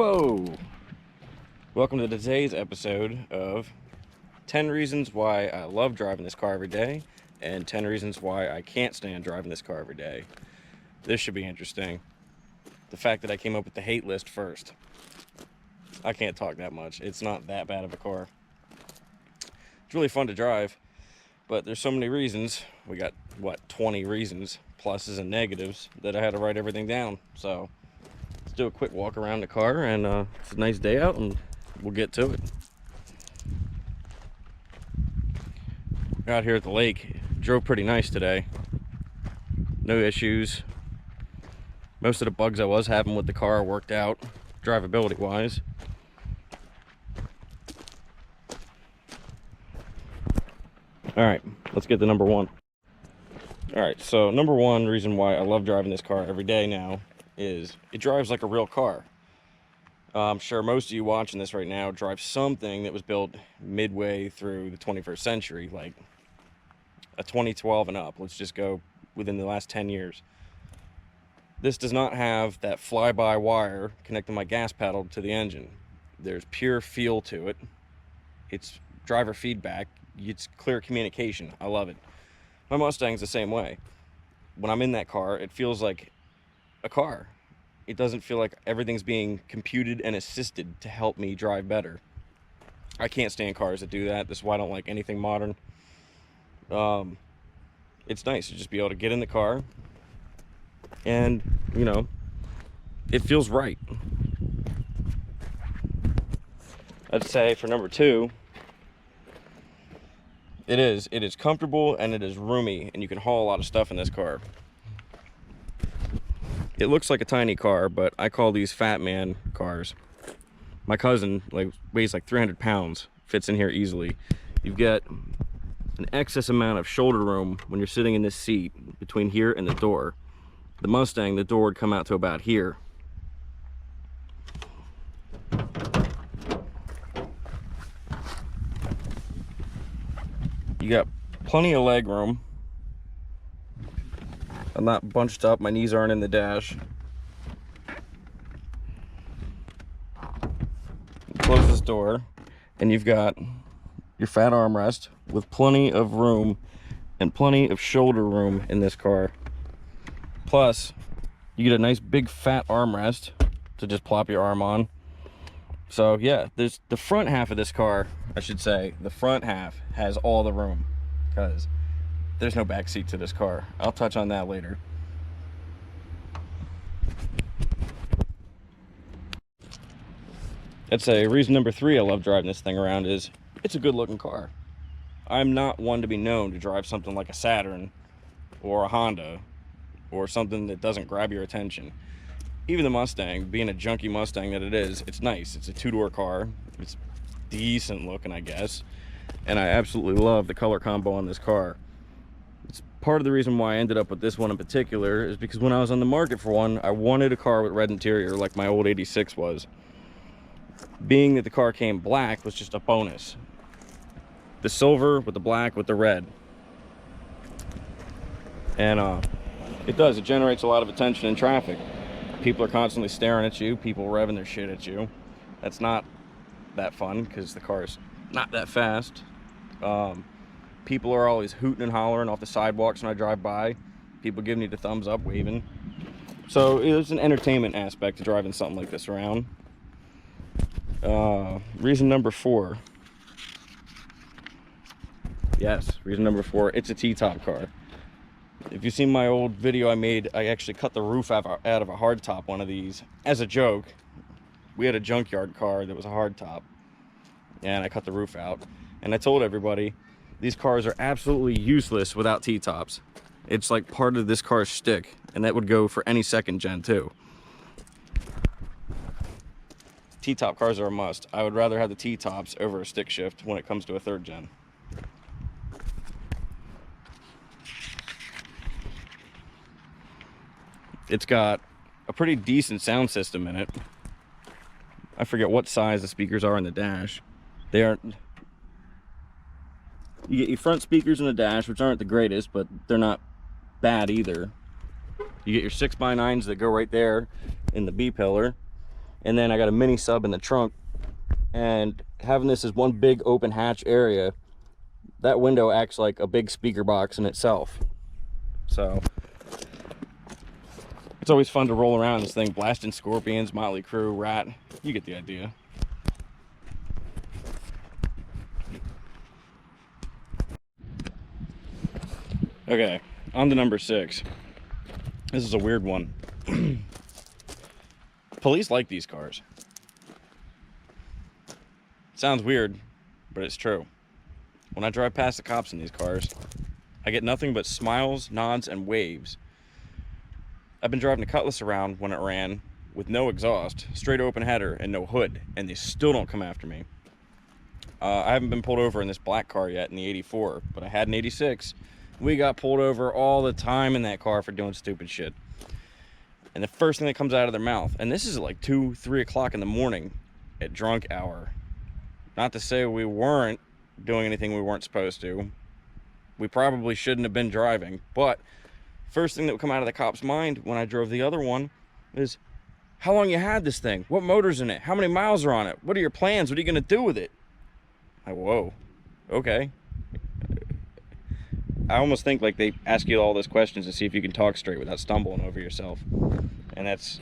Whoa! Welcome to today's episode of 10 reasons why I love driving this car every day and 10 reasons why I can't stand driving this car every day. This should be interesting. The fact that I came up with the hate list first. I can't talk that much. It's not that bad of a car. It's really fun to drive, but there's so many reasons. We got, 20 reasons, pluses and negatives, that I had to write everything down. So let's do a quick walk around the car, and it's a nice day out, and we'll get to it. Out here at the lake, drove pretty nice today. No issues. Most of the bugs I was having with the car worked out, drivability wise. All right, let's get to number one. All right, so number one reason why I love driving this car every day now is it drives like a real car. I'm sure most of you watching this right now drive something that was built midway through the 21st century, like a 2012 and up. Let's just go within the last 10 years. This does not have that fly-by wire connecting my gas pedal to the engine. There's pure feel to it. It's driver feedback. It's clear communication. I love it. My Mustang's the same way. When I'm in that car, it feels like a car. It doesn't feel like everything's being computed and assisted to help me drive better. I can't stand cars that do that. This is why I don't like anything modern. It's nice to just be able to get in the car and, you know, it feels right. I'd say for number two, it is comfortable and it is roomy, and you can haul a lot of stuff in this car. It looks like a tiny car, but I call these fat man cars. My cousin weighs like 300 pounds, fits in here easily. You've got an excess amount of shoulder room when you're sitting in this seat between here and the door. The Mustang, the door would come out to about here. You got plenty of leg room. I'm not bunched up, my knees aren't in the dash. Close this door, and you've got your fat armrest with plenty of room and plenty of shoulder room in this car. Plus, you get a nice big fat armrest to just plop your arm on. So yeah, there's the front half of this car, I should say, the front half has all the room because there's no back seat to this car. I'll touch on that later. I'd say reason number three I love driving this thing around is it's a good looking car. I'm not one to be known to drive something like a Saturn or a Honda or something that doesn't grab your attention. Even the Mustang, being a junky Mustang that it is, it's nice. It's a two-door car. It's decent looking, I guess. And I absolutely love the color combo on this car. It's part of the reason why I ended up with this one in particular is because when I was on the market for one, I wanted a car with red interior like my old 86 was. Being that the car came black was just a bonus. The silver with the black with the red. And it generates a lot of attention in traffic. People are constantly staring at you, people revving their shit at you. That's not that fun because the car's not that fast. People are always hooting and hollering off the sidewalks when I drive by. People giving me the thumbs up, waving. So there's an entertainment aspect to driving something like this around. Reason number four. Yes, reason number four, it's a T-top car. If you've seen my old video I made, I actually cut the roof out of a hardtop one of these as a joke. We had a junkyard car that was a hardtop, and I cut the roof out. And I told everybody, these cars are absolutely useless without T-tops. It's like part of this car's shtick, and that would go for any second gen too. T-top cars are a must. I would rather have the T-tops over a stick shift when it comes to a third gen. It's got a pretty decent sound system in it. I forget what size the speakers are in the dash. They aren't... You get your front speakers in the dash, which aren't the greatest, but they're not bad either. You get your 6x9s that go right there in the B pillar. And then I got a mini sub in the trunk, and having this as one big open hatch area, that window acts like a big speaker box in itself. So it's always fun to roll around this thing, blasting Scorpions, Motley Crue, Rat. You get the idea. Okay, on to number 6. This is a weird one. Police like these cars. Sounds weird, but it's true. When I drive past the cops in these cars, I get nothing but smiles, nods, and waves. I've been driving the Cutlass around when it ran with no exhaust, straight open header, and no hood, and they still don't come after me. I haven't been pulled over in this black car yet in the 84, but I had an 86. We got pulled over all the time in that car for doing stupid shit. And the first thing that comes out of their mouth, and this is at like 2, 3 o'clock in the morning at drunk hour. Not to say we weren't doing anything we weren't supposed to. We probably shouldn't have been driving, but first thing that would come out of the cop's mind when I drove the other one is, how long you had this thing? What motor's in it? How many miles are on it? What are your plans? What are you gonna do with it? Whoa, okay. I almost think like they ask you all those questions to see if you can talk straight without stumbling over yourself. And that's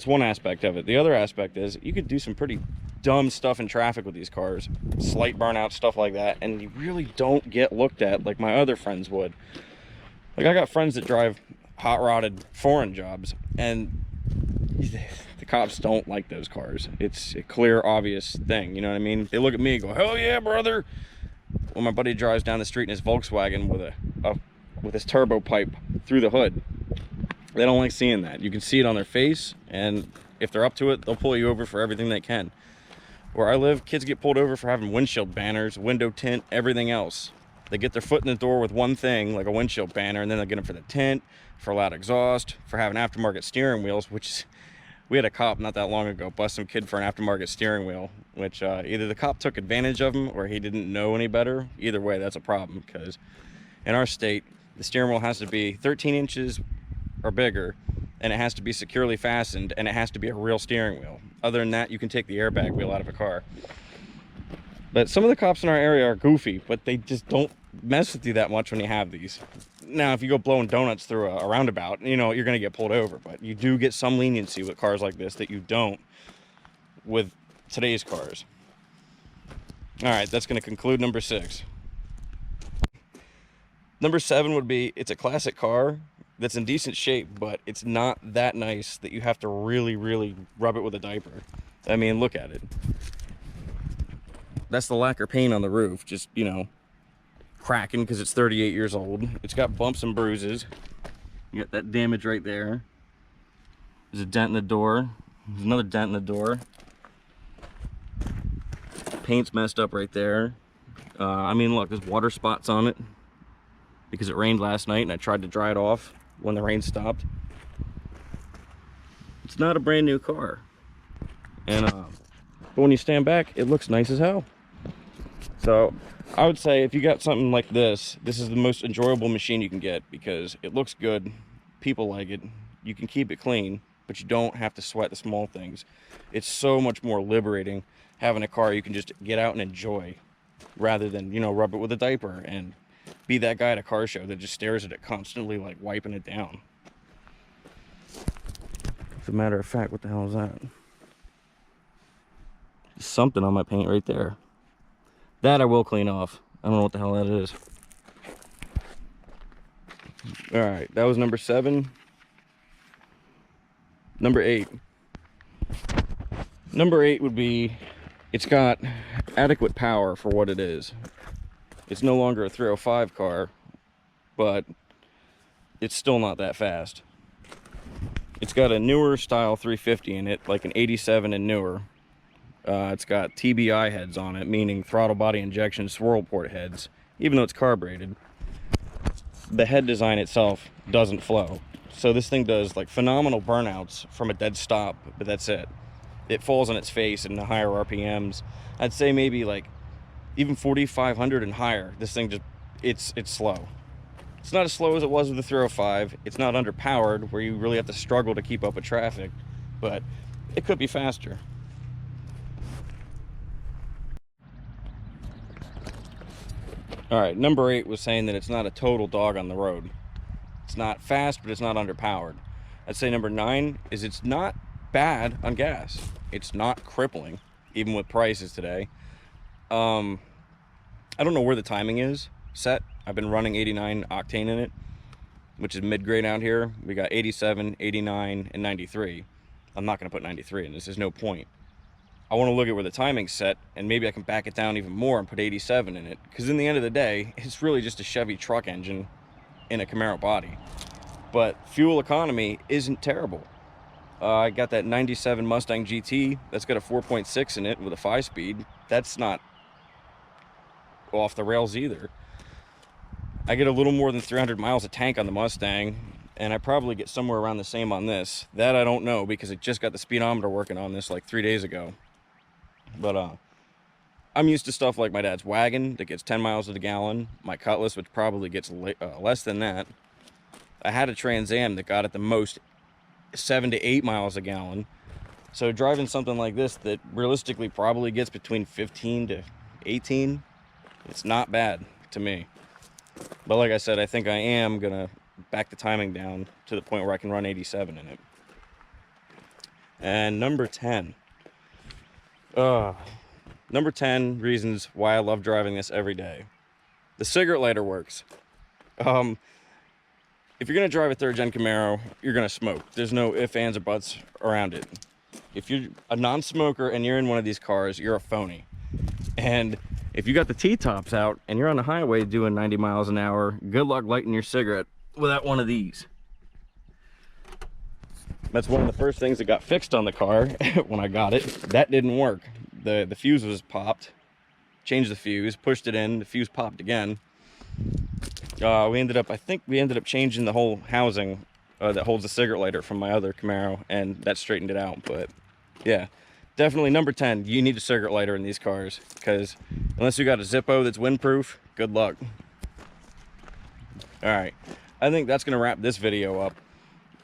one aspect of it. The other aspect is you could do some pretty dumb stuff in traffic with these cars, slight burnout, stuff like that, and you really don't get looked at like my other friends would. Like, I got friends that drive hot-rodded foreign jobs, and the cops don't like those cars. It's a clear, obvious thing, you know what I mean? They look at me and go, hell yeah, brother. When my buddy drives down the street in his Volkswagen with his turbo pipe through the hood, they don't like seeing that. You can see it on their face, and if they're up to it, they'll pull you over for everything they can. Where I live, kids get pulled over for having windshield banners, window tint, everything else. They get their foot in the door with one thing, like a windshield banner, and then they'll get them for the tint, for loud exhaust, for having aftermarket steering wheels, which is, we had a cop not that long ago bust some kid for an aftermarket steering wheel, which either the cop took advantage of him or he didn't know any better. Either way, that's a problem, because in our state, the steering wheel has to be 13 inches or bigger, and it has to be securely fastened, and it has to be a real steering wheel. Other than that, you can take the airbag wheel out of a car. But some of the cops in our area are goofy, but they just don't mess with you that much when you have these. Now, if you go blowing donuts through a roundabout, you know, you're going to get pulled over. But you do get some leniency with cars like this that you don't with today's cars. All right, that's going to conclude number 6. Number 7 would be, it's a classic car that's in decent shape, but it's not that nice that you have to really, really rub it with a diaper. I mean, look at it. That's the lacquer paint on the roof, just, you know, cracking because it's 38 years old. It's got bumps and bruises. You got that damage right there. There's a dent in the door. There's another dent in the door. Paint's messed up right there. I mean, look, there's water spots on it because it rained last night and I tried to dry it off when the rain stopped. It's not a brand new car. And but when you stand back, it looks nice as hell. So I would say if you got something like this, this is the most enjoyable machine you can get because it looks good, people like it, you can keep it clean, but you don't have to sweat the small things. It's so much more liberating having a car you can just get out and enjoy rather than, you know, rub it with a diaper and be that guy at a car show that just stares at it constantly, like wiping it down. As a matter of fact, what the hell is that? Something on my paint right there. That I will clean off. I don't know what the hell that is. All right, that was number 7. Number 8. Number 8 would be, it's got adequate power for what it is. It's no longer a 305 car, but it's still not that fast. It's got a newer style 350 in it, like an 87 and newer. It's got TBI heads on it, meaning throttle body injection swirl port heads. Even though it's carbureted, the head design itself doesn't flow. So this thing does like phenomenal burnouts from a dead stop, but that's it. It falls on its face in the higher RPMs. I'd say maybe like even 4,500 and higher. This thing just, it's slow. It's not as slow as it was with the 305. It's not underpowered where you really have to struggle to keep up with traffic, but it could be faster. All right, number 8 was saying that it's not a total dog on the road. It's not fast, but it's not underpowered. I'd say number 9 is it's not bad on gas. It's not crippling, even with prices today. I don't know where the timing is set. I've been running 89 octane in it, which is mid-grade out here. We got 87, 89, and 93. I'm not gonna put 93 in this, there's no point. I wanna look at where the timing's set, and maybe I can back it down even more and put 87 in it. Because in the end of the day, it's really just a Chevy truck engine in a Camaro body. But fuel economy isn't terrible. I got that 97 Mustang GT that's got a 4.6 in it with a 5-speed. That's not off the rails either. I get a little more than 300 miles of tank on the Mustang, and I probably get somewhere around the same on this. That I don't know, because it just got the speedometer working on this like 3 days ago. But I'm used to stuff like my dad's wagon that gets 10 miles to the gallon, my Cutlass, which probably gets less than that. I had a Trans Am that got at the most 7 to 8 miles a gallon. So driving something like this that realistically probably gets between 15 to 18, it's not bad to me. But like I said, I think I am gonna back the timing down to the point where I can run 87 in it. And number 10. Number 10 reasons why I love driving this every day. The cigarette lighter works. If you're gonna drive a 3rd gen Camaro, you're gonna smoke. There's no ifs, ands, or buts around it. If you're a non-smoker and you're in one of these cars, you're a phony. And if you got the T-tops out and you're on the highway doing 90 miles an hour, good luck lighting your cigarette without one of these. That's one of the first things that got fixed on the car when I got it. That didn't work. The fuse was popped. Changed the fuse, pushed it in, the fuse popped again. I think we ended up changing the whole housing that holds the cigarette lighter from my other Camaro, and that straightened it out. But yeah, definitely number 10, you need a cigarette lighter in these cars, because unless you got a Zippo that's windproof, good luck. All right, I think that's gonna wrap this video up.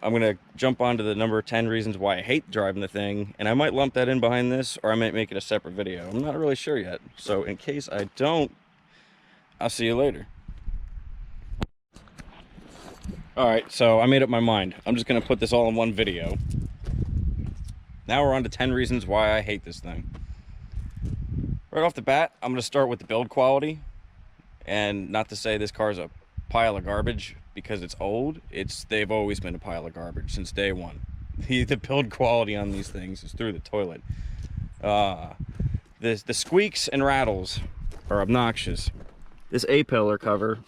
I'm gonna jump onto the number 10 reasons why I hate driving the thing, and I might lump that in behind this, or I might make it a separate video. I'm not really sure yet, so in case I don't, I'll see you later. All right, so I made up my mind. I'm just gonna put this all in one video. Now we're on to 10 reasons why I hate this thing. Right off the bat, I'm gonna start with the build quality. And not to say this car's a pile of garbage because it's old. They've always been a pile of garbage since day one. The build quality on these things is through the toilet. The squeaks and rattles are obnoxious. This A-pillar cover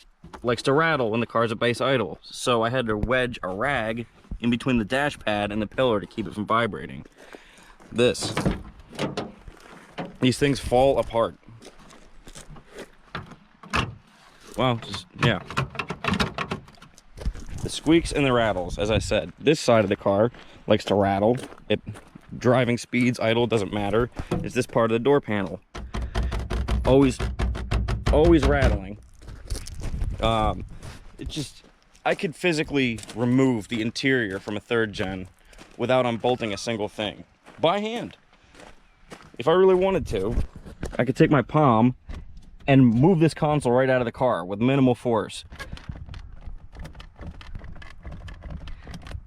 likes to rattle when the car's at base idle, so I had to wedge a rag in between the dash pad and the pillar to keep it from vibrating. These things fall apart. Well, yeah. The squeaks and the rattles, as I said. This side of the car likes to rattle. Driving speeds, idle, doesn't matter. It's this part of the door panel. Always rattling. I could physically remove the interior from a 3rd gen without unbolting a single thing by hand. If I really wanted to, I could take my palm and move this console right out of the car with minimal force.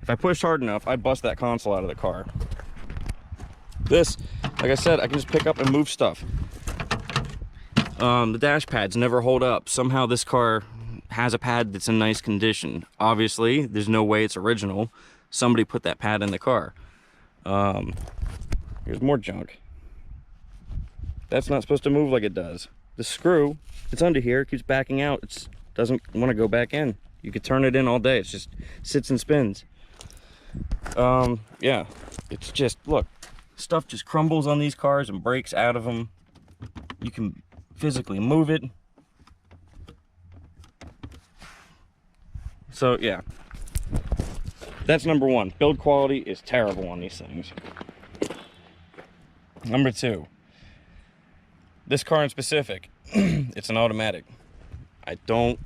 If I pushed hard enough, I'd bust that console out of the car. This, like I said, I can just pick up and move stuff. The dash pads never hold up. Somehow this car has a pad that's in nice condition. Obviously, there's no way it's original. Somebody put that pad in the car. Here's more junk. That's not supposed to move like it does. The screw, it's under here, keeps backing out. It doesn't want to go back in. You could turn it in all day. It just sits and spins. Yeah, it's just, look, stuff just crumbles on these cars and breaks out of them. You can physically move it. So yeah, that's number 1. Build quality is terrible on these things. Number 2, this car in specific, it's an automatic. I don't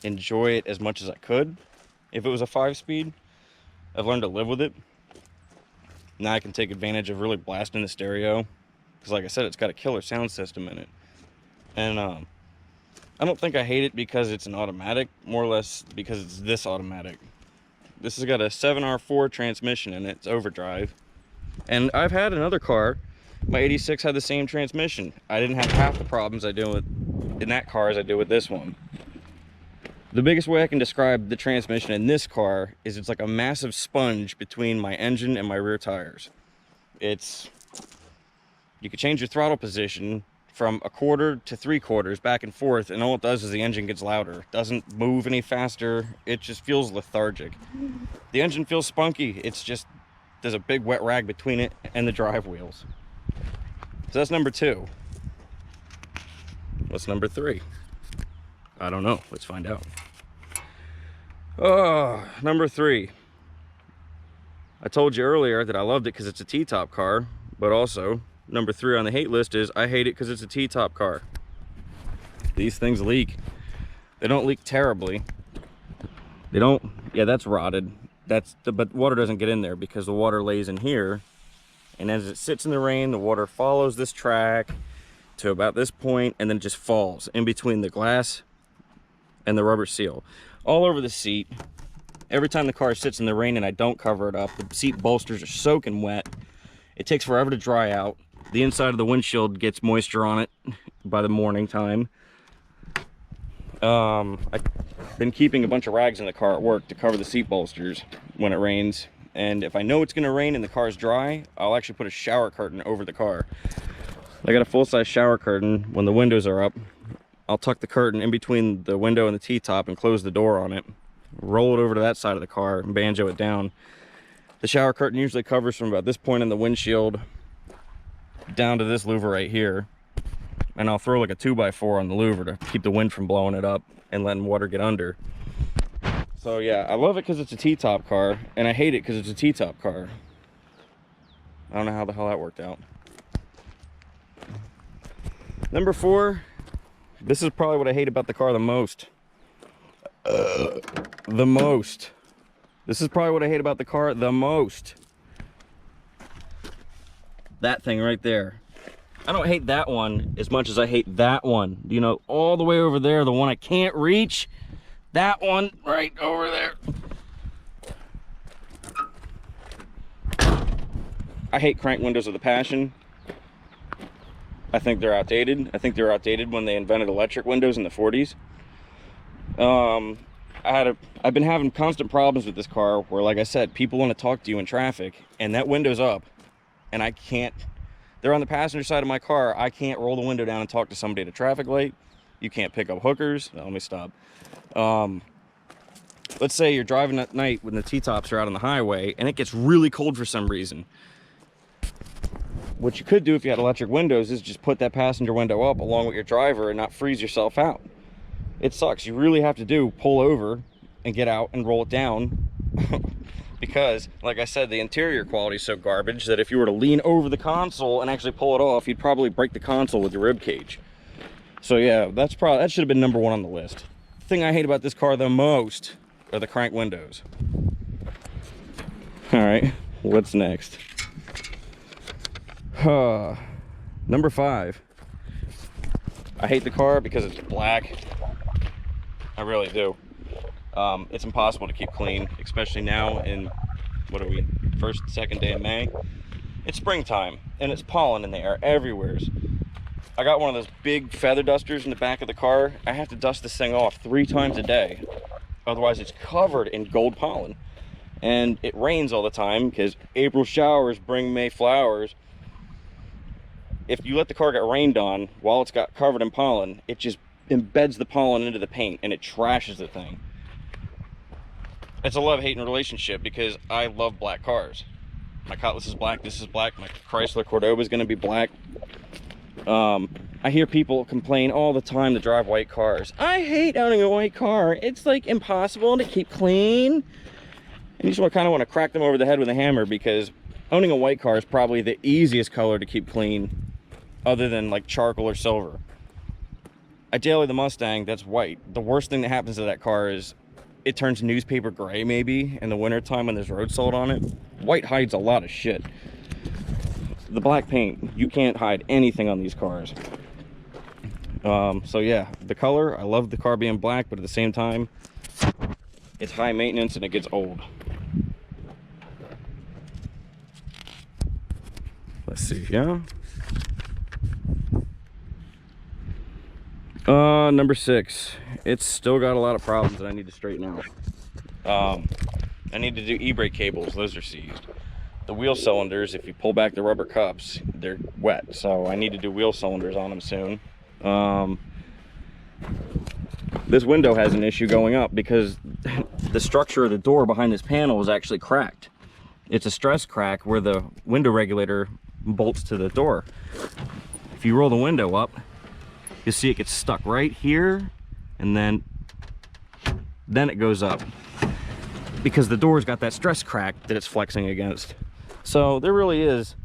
enjoy it as much as I could if it was a 5-speed. I've learned to live with it. Now I can take advantage of really blasting the stereo, because like I said, it's got a killer sound system in it. And I don't think I hate it because it's an automatic, more or less because it's this automatic. This has got a 7R4 transmission in it. It's overdrive. And I've had another car, my 86 had the same transmission. I didn't have half the problems I do in that car as I do with this one. The biggest way I can describe the transmission in this car is it's like a massive sponge between my engine and my rear tires. You can change your throttle position from 1/4 to 3/4 back and forth, and all it does is the engine gets louder. It doesn't move any faster. It just feels lethargic. The engine feels spunky. It's just, there's a big wet rag between it and the drive wheels. So that's number 2. What's number 3? I don't know. Let's find out. Oh, number 3. I told you earlier that I loved it because it's a T-top car, but also number 3 on the hate list is I hate it because it's a T-top car. These things leak. They don't leak terribly. They don't, yeah, that's rotted. But water doesn't get in there because the water lays in here. And as it sits in the rain, the water follows this track to about this point and then it just falls in between the glass and the rubber seal. All over the seat. Every time the car sits in the rain and I don't cover it up, the seat bolsters are soaking wet. It takes forever to dry out. The inside of the windshield gets moisture on it by the morning time. I've been keeping a bunch of rags in the car at work to cover the seat bolsters when it rains. And if I know it's gonna rain and the car's dry, I'll actually put a shower curtain over the car. I got a full-size shower curtain. When the windows are up, I'll tuck the curtain in between the window and the T-top and close the door on it. Roll it over to that side of the car and banjo it down. The shower curtain usually covers from about this point in the windshield down to this louver right here. And I'll throw like a 2x4 on the louver to keep the wind from blowing it up and letting water get under. So yeah, I love it because it's a T-top car, and I hate it because it's a T-top car. I don't know how the hell that worked out. Number 4, this is probably what I hate about the car the most. This is probably what I hate about the car the most. That thing right there. I don't hate that one as much as I hate that one. You know, all the way over there, the one I can't reach. That one right over there. I hate crank windows with a passion. I think they're outdated. I think they were outdated when they invented electric windows in the 40s. I've been having constant problems with this car where, like I said, people want to talk to you in traffic and that window's up and I can't. They're on the passenger side of my car. I can't roll the window down and talk to somebody at a traffic light. You can't pick up hookers. Let me stop. Let's say you're driving at night when the T-tops are out on the highway and it gets really cold for some reason. What you could do if you had electric windows is just put that passenger window up along with your driver and not freeze yourself out. It sucks. You really have to pull over and get out and roll it down because, like I said, the interior quality is so garbage that if you were to lean over the console and actually pull it off, you'd probably break the console with your rib cage. So yeah, that should have been number 1 on the list. The thing I hate about this car the most are the crank windows. All right, what's next? Number 5. I hate the car because it's black. I really do. It's impossible to keep clean, especially now in, what are we, first, second day of May? It's springtime, and it's pollen in the air everywhere. I got one of those big feather dusters in the back of the car. I have to dust this thing off 3 times a day. Otherwise, it's covered in gold pollen. And it rains all the time because April showers bring May flowers. If you let the car get rained on while it's got covered in pollen, it just embeds the pollen into the paint and it trashes the thing. It's a love-hating relationship because I love black cars. My Cutlass is black, this is black, my Chrysler Cordoba is going to be black. I hear people complain all the time to drive white cars. I hate owning a white car. It's like impossible to keep clean. And you just kind of want to crack them over the head with a hammer because owning a white car is probably the easiest color to keep clean other than like charcoal or silver. I daily the Mustang, that's white. The worst thing that happens to that car is it turns newspaper gray maybe in the wintertime when there's road salt on it. White hides a lot of shit. The black paint, you can't hide anything on these cars. So yeah, the color, I love the car being black, but at the same time, it's high maintenance and it gets old. Let's see, yeah. Number 6. It's still got a lot of problems that I need to straighten out. I need to do e-brake cables. Those are seized. The wheel cylinders, if you pull back the rubber cups, they're wet. So I need to do wheel cylinders on them soon. This window has an issue going up because the structure of the door behind this panel is actually cracked. It's a stress crack where the window regulator bolts to the door. If you roll the window up, you'll see it gets stuck right here, and then it goes up because the door's got that stress crack that it's flexing against. So there really is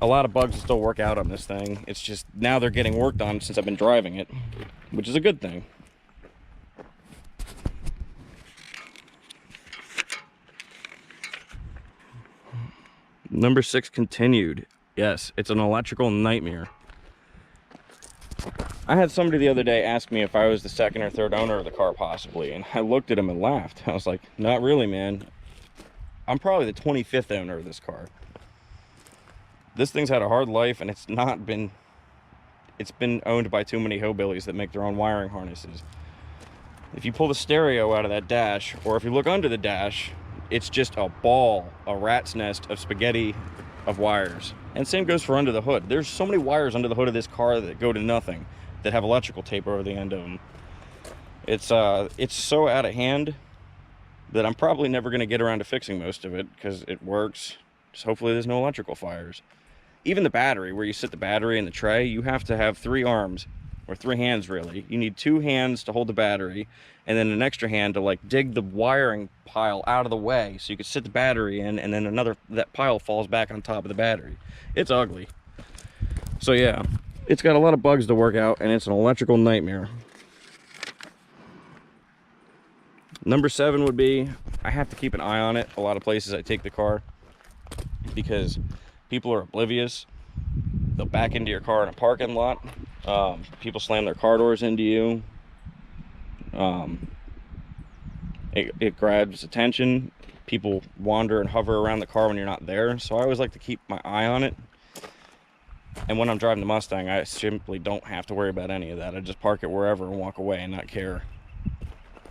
a lot of bugs to still work out on this thing. It's just now they're getting worked on since I've been driving it, which is a good thing. Number 6 continued. Yes, it's an electrical nightmare. I had somebody the other day ask me if I was the second or third owner of the car possibly, and I looked at him and laughed. I was like, not really, man. I'm probably the 25th owner of this car. This thing's had a hard life, and it's been owned by too many hillbillies that make their own wiring harnesses. If you pull the stereo out of that dash, or if you look under the dash, it's just a ball, a rat's nest of spaghetti of wires. And same goes for under the hood. There's so many wires under the hood of this car that go to nothing, that have electrical tape over the end of them. It's so out of hand that I'm probably never going to get around to fixing most of it because it works. Just hopefully there's no electrical fires. Even the battery, where you sit the battery in the tray, you have to have 3 arms, or 3 hands really. You need 2 hands to hold the battery, and then an extra hand to like dig the wiring pile out of the way so you can sit the battery in, and then that pile falls back on top of the battery. It's ugly. So yeah, it's got a lot of bugs to work out, and it's an electrical nightmare. Number 7 would be, I have to keep an eye on it. A lot of places I take the car because people are oblivious. They'll back into your car in a parking lot. People slam their car doors into you. It grabs attention. People wander and hover around the car when you're not there. So I always like to keep my eye on it. And when I'm driving the Mustang, I simply don't have to worry about any of that. I just park it wherever and walk away and not care.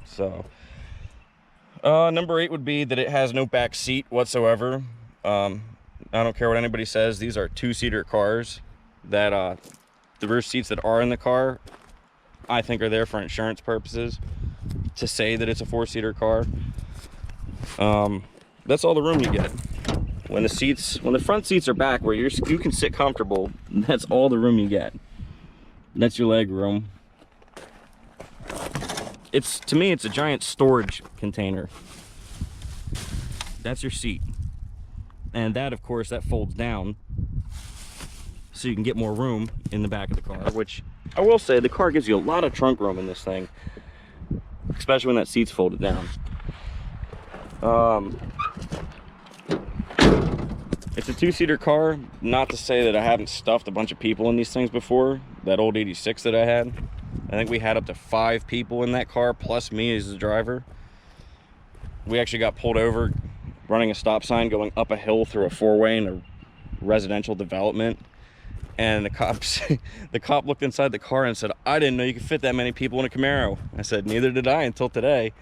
So, number 8 would be that it has no back seat whatsoever. I don't care what anybody says. These are 2-seater cars. That the rear seats that are in the car, I think, are there for insurance purposes. To say that it's a 4-seater car, that's all the room you get. When the front seats are back where you can sit comfortable, that's all the room you get. That's your leg room. To me, it's a giant storage container. That's your seat. And that, of course, that folds down so you can get more room in the back of the car, which I will say the car gives you a lot of trunk room in this thing, especially when that seat's folded down. It's a 2-seater car. Not to say that I haven't stuffed a bunch of people in these things before. That old 86 that I had, I think we had up to 5 people in that car, plus me as the driver. We actually got pulled over running a stop sign going up a hill through a 4-way in a residential development. And the cop looked inside the car and said, "I didn't know you could fit that many people in a Camaro." I said, "Neither did I until today."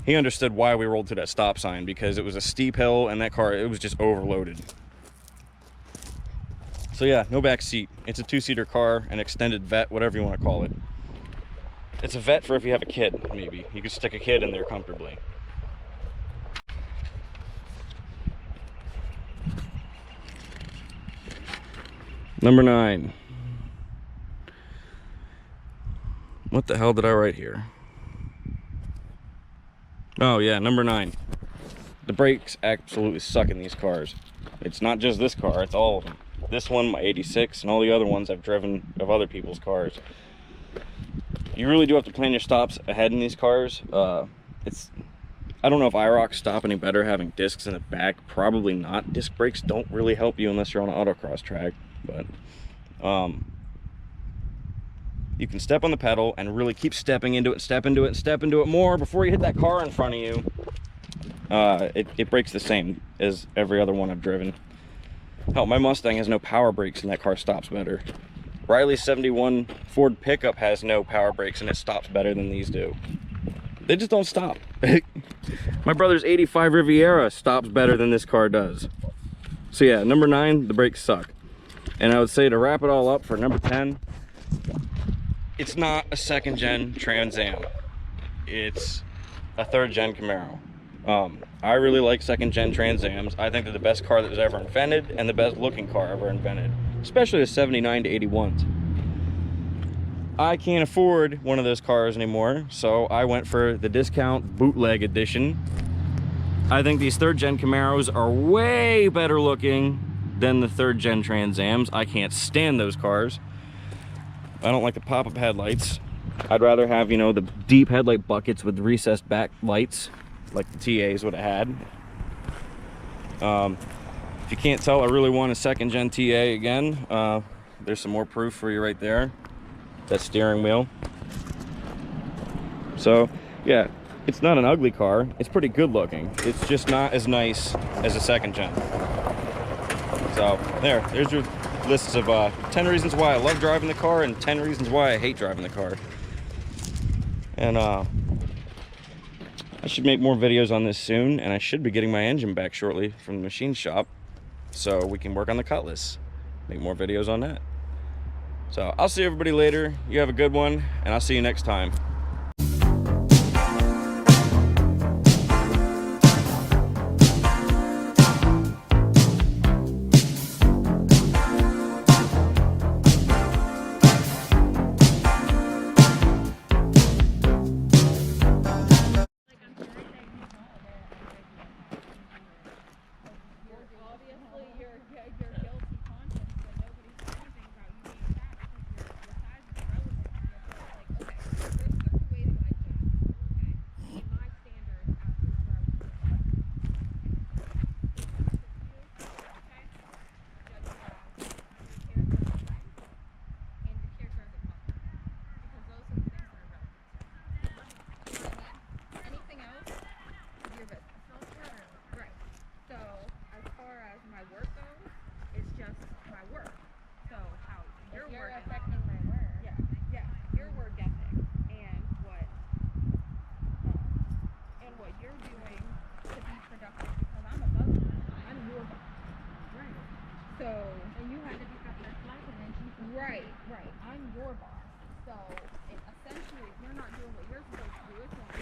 He understood why we rolled to that stop sign, because it was a steep hill and that car, it was just overloaded. So yeah, no back seat. It's a 2-seater car, an extended vet, whatever you want to call it. It's a vet for if you have a kid, maybe. You could stick a kid in there comfortably. Number 9. What the hell did I write here? Oh yeah, number 9. The brakes absolutely suck in these cars. It's not just this car, it's all of them. This one, my 86, and all the other ones I've driven of other people's cars. You really do have to plan your stops ahead in these cars. I don't know if IROCs stop any better having discs in the back. Probably not. Disc brakes don't really help you unless you're on an autocross track, but you can step on the pedal and really keep stepping into it, step into it, and step into it more before you hit that car in front of you. It brakes the same as every other one I've driven. Hell, my Mustang has no power brakes and that car stops better. Riley's 71 Ford pickup has no power brakes and it stops better than these do. They just don't stop. My brother's 85 Riviera stops better than this car does. So yeah, number 9, the brakes suck. And I would say to wrap it all up for number 10, it's not a 2nd gen Trans Am. It's a 3rd gen Camaro. I really like 2nd gen Trans Ams. I think they're the best car that was ever invented and the best looking car ever invented, especially the 79 to 81s. I can't afford one of those cars anymore, so I went for the discount bootleg edition. I think these 3rd gen Camaros are way better looking than the 3rd gen Trans Ams. I can't stand those cars. I don't like the pop-up headlights. I'd rather have, you know, the deep headlight buckets with recessed back lights like the TAs would have had. If you can't tell, I really want a 2nd gen TA again. There's some more proof for you right there. That steering wheel. So yeah, it's not an ugly car. It's pretty good looking. It's just not as nice as a 2nd gen. So there's your lists of 10 reasons why I love driving the car and 10 reasons why I hate driving the car. And I should make more videos on this soon, and I should be getting my engine back shortly from the machine shop so we can work on the Cutlass, make more videos on that. So I'll see everybody later. You have a good one, and I'll see you next time. Right, right. I'm your boss. So, essentially, if you're not doing what you're supposed to do, it's going to